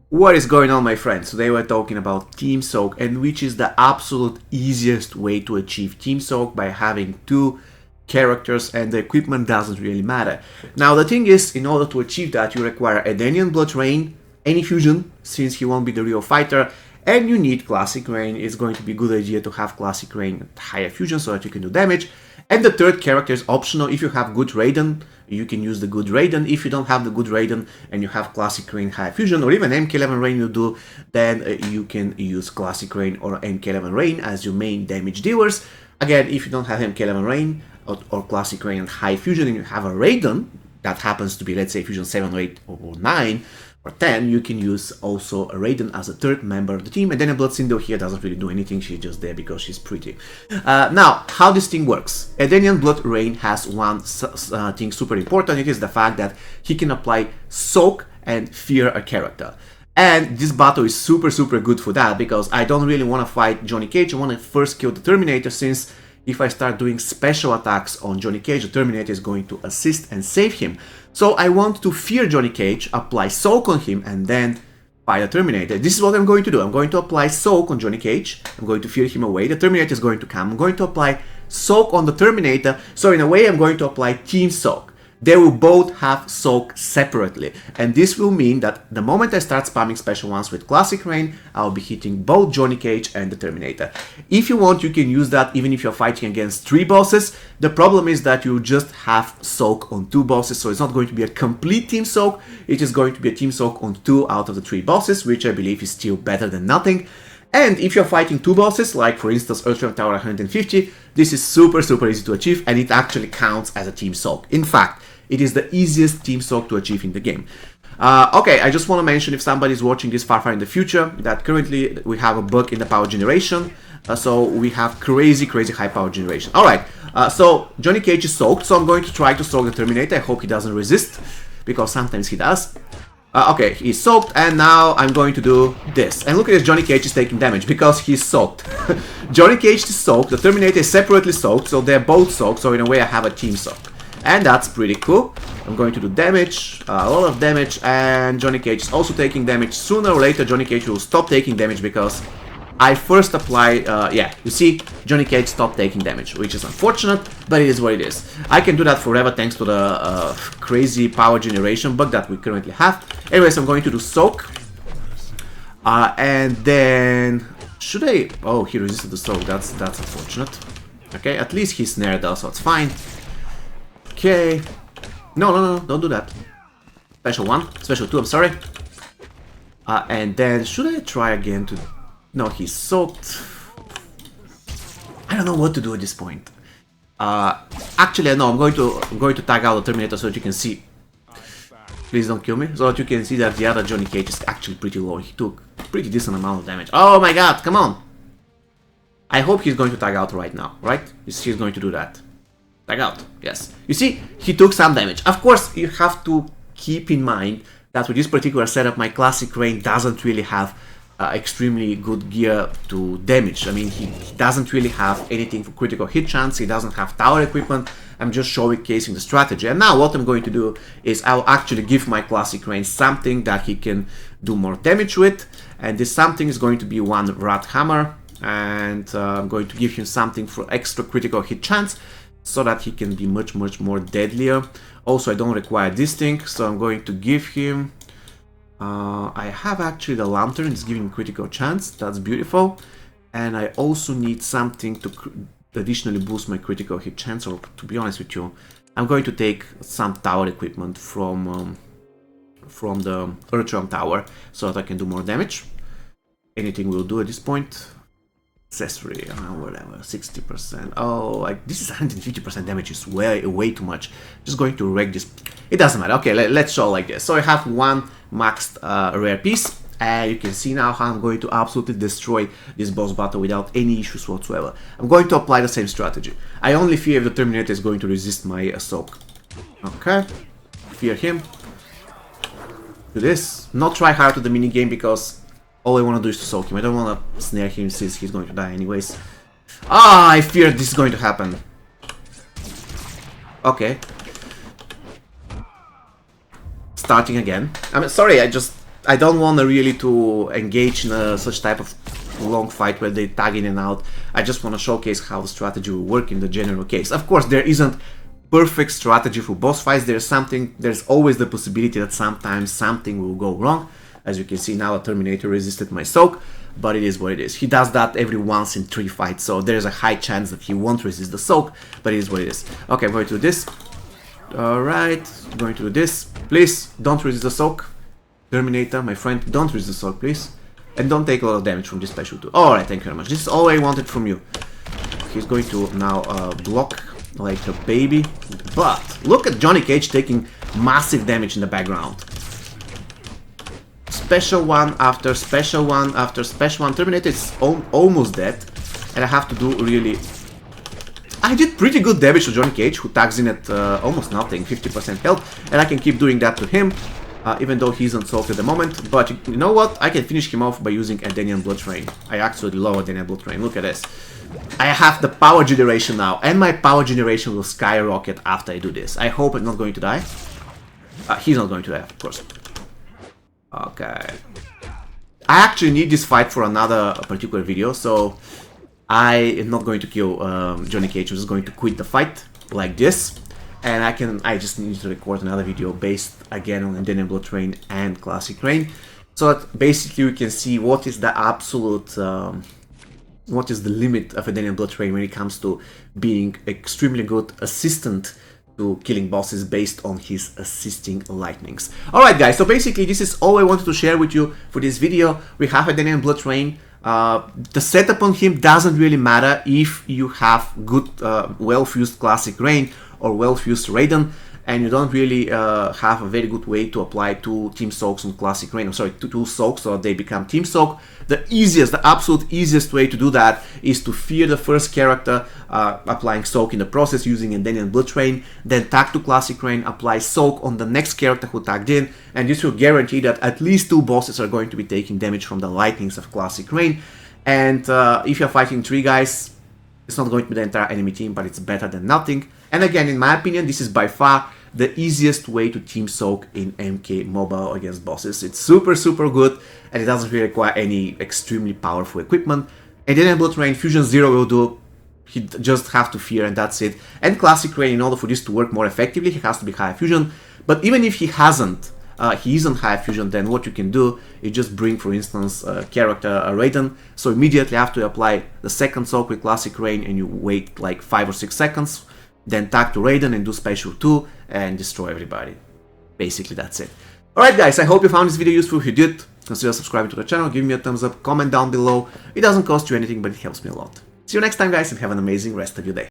What is going on, my friends? Today we're talking about Team Soak, and which is the absolute easiest way to achieve Team Soak by having two characters, and the equipment doesn't really matter. Now the thing is, in order to achieve that, you require Edenian Blood Rain, any fusion, since he won't be the real fighter, and you need Classic Rain. It's going to be a good idea to have Classic Rain at higher fusion so that you can do damage. And the third character is optional. If you have good Raiden, you can use the good Raiden. If you don't have the good Raiden and you have Classic Rain High Fusion or even MK11 Rain you do, then you can use Classic Rain or MK11 Rain as your main damage dealers. Again, if you don't have MK11 Rain or Classic Rain and High Fusion and you have a Raiden that happens to be, let's say, Fusion 7 or 8 or 9, or 10, you can use also a Raiden as a third member of the team, and then a Blood Cinder here doesn't really do anything, she's just there because she's pretty. Now, how this thing works. Edenian Blood Rain has one thing super important. It is the fact that he can apply Soak and Fear a character. And this battle is super good for that, because I don't really want to fight Johnny Cage. I want to first kill the Terminator, since if I start doing special attacks on Johnny Cage, the Terminator is going to assist and save him. So I want to fear Johnny Cage, apply Soak on him, and then fight the Terminator. This is what I'm going to do. I'm going to apply Soak on Johnny Cage. I'm going to fear him away. The Terminator is going to come. I'm going to apply Soak on the Terminator. So in a way, I'm going to apply Team Soak. They will both have Soak separately, and this will mean that the moment I start spamming special ones with Classic Rain, I'll be hitting both Johnny Cage and the Terminator. If you want, you can use that even if you're fighting against 3 bosses. The problem is that you just have Soak on 2 bosses, so it's not going to be a complete Team Soak. It is going to be a Team Soak on 2 out of the 3 bosses, which I believe is still better than nothing. And if you're fighting 2 bosses, like for instance Earthrealm Tower 150, this is super easy to achieve, and it actually counts as a Team Soak. In fact, it is the easiest Team Soak to achieve in the game. Okay, I just want to mention, if somebody's watching this far in the future, that currently we have a bug in the power generation. So we have crazy high power generation. Alright, so Johnny Cage is soaked, so I'm going to try to soak the Terminator. I hope he doesn't resist, because sometimes he does. Okay, he's soaked, and now I'm going to do this. And look at this, Johnny Cage is taking damage because he's soaked. Johnny Cage is soaked, the Terminator is separately soaked, so they're both soaked, so in a way I have a team soak. And that's pretty cool. I'm going to do damage, a lot of damage, and Johnny Cage is also taking damage. Sooner or later, Johnny Cage will stop taking damage because I first applied, yeah, you see, Johnny Cage stopped taking damage, which is unfortunate, but it is what it is. I can do that forever thanks to the crazy power generation bug that we currently have. Anyways, I'm going to do Soak. And then, should I, oh, he resisted the Soak, that's unfortunate. Okay, at least he's snared though, so it's fine. Okay. No, don't do that. Special 1, special 2, I'm sorry. And then, should I try again to... No, he's soaked. I don't know what to do at this point. Actually, no, I'm going to tag out the Terminator so that you can see. Please don't kill me. So that you can see that the other Johnny Cage is actually pretty low. He took a pretty decent amount of damage. Oh my god, come on! I hope he's going to tag out right now, right? He's going to do that. Tag out, yes. You see, he took some damage. Of course, you have to keep in mind that with this particular setup, my Classic Rain doesn't really have extremely good gear to damage. I mean, he doesn't really have anything for critical hit chance, he doesn't have tower equipment. I'm just showcasing the strategy. And now what I'm going to do is I'll actually give my Classic Rain something that he can do more damage with. And this something is going to be one Rat Hammer. And I'm going to give him something for extra critical hit chance, so that he can be much more deadlier. Also, I don't require this thing, so I'm going to give him... I have actually the Lantern, it's giving critical chance, that's beautiful. And I also need something to additionally boost my critical hit chance, or to be honest with you, I'm going to take some tower equipment from the Earthrealm Tower, so that I can do more damage. Anything will do at this point. Accessory, whatever, 60%. Oh, this is 150% damage, is way too much. Just going to wreck this. It doesn't matter. Okay, let's show like this. So I have one maxed rare piece, and you can see now how I'm going to absolutely destroy this boss battle without any issues whatsoever. I'm going to apply the same strategy. I only fear if the Terminator is going to resist my Soak. Okay, fear him. Do this. Not try hard to the minigame, because all I want to do is to soak him. I don't want to snare him since he's going to die anyways. Ah, I feared this is going to happen. Okay. Starting again. I'm sorry, I I don't want to really to engage in such type of long fight where they tag in and out. I just want to showcase how the strategy will work in the general case. Of course, there isn't perfect strategy for boss fights. There's always the possibility that sometimes something will go wrong. As you can see now, a Terminator resisted my soak, but it is what it is. He does that every once in 3 fights, so there's a high chance that he won't resist the soak, but it is what it is. Okay, I'm going to do this. Alright, going to do this. Please, don't resist the soak. Terminator, my friend, don't resist the soak, please. And don't take a lot of damage from this special too. Alright, thank you very much. This is all I wanted from you. He's going to now block like a baby. But look at Johnny Cage taking massive damage in the background. Special one after special one after special one. Terminator is almost dead. And I have to do really... I did pretty good damage to Johnny Cage, who tags in at almost nothing, 50% health. And I can keep doing that to him. Even though he's unsolved at the moment, but you know what? I can finish him off by using Edenian Blood Train. I actually love Edenian Blood Train. Look at this. I have the power generation now, and my power generation will skyrocket after I do this. I hope I'm not going to die. He's not going to die, of course. Okay. I actually need this fight for another particular video, so I am not going to kill Johnny Cage. I'm just going to quit the fight like this. And I just need to record another video based again on Edenian Blood Train and Classic Rain, so that basically you can see what is the absolute, what is the limit of Edenian Blood Train when it comes to being extremely good assistant to killing bosses based on his assisting lightnings. Alright guys, so basically this is all I wanted to share with you for this video. We have Edenian Blood Train. The setup on him doesn't really matter if you have good, well-fused Classic Rain or well-fused Raiden, and you don't really have a very good way to apply 2 Team Soaks on Classic Rain. I'm sorry, 2 Soaks so they become Team Soak. The absolute easiest way to do that is to fear the first character, applying Soak in the process using Edenian Blood Train, then tag to Classic Rain, apply Soak on the next character who tagged in, and this will guarantee that at least 2 bosses are going to be taking damage from the lightnings of Classic Rain. And if you're fighting 3 guys, it's not going to be the entire enemy team, but it's better than nothing. And again, in my opinion, this is by far the easiest way to Team Soak in MK Mobile against bosses. It's super good, and it doesn't really require any extremely powerful equipment. And then Blood Rain Fusion 0 will do. He just have to fear, and that's it. And Classic Rain, in order for this to work more effectively, he has to be high fusion. But even if he isn't high fusion, then what you can do is just bring, for instance, a character, a Raiden. So immediately after you apply the second Soak with Classic Rain, and you wait like 5 or 6 seconds, then tag to Raiden and do special 2 and destroy everybody. Basically, that's it. Alright guys, I hope you found this video useful. If you did, consider subscribing to the channel, give me a thumbs up, comment down below. It doesn't cost you anything, but it helps me a lot. See you next time guys, and have an amazing rest of your day.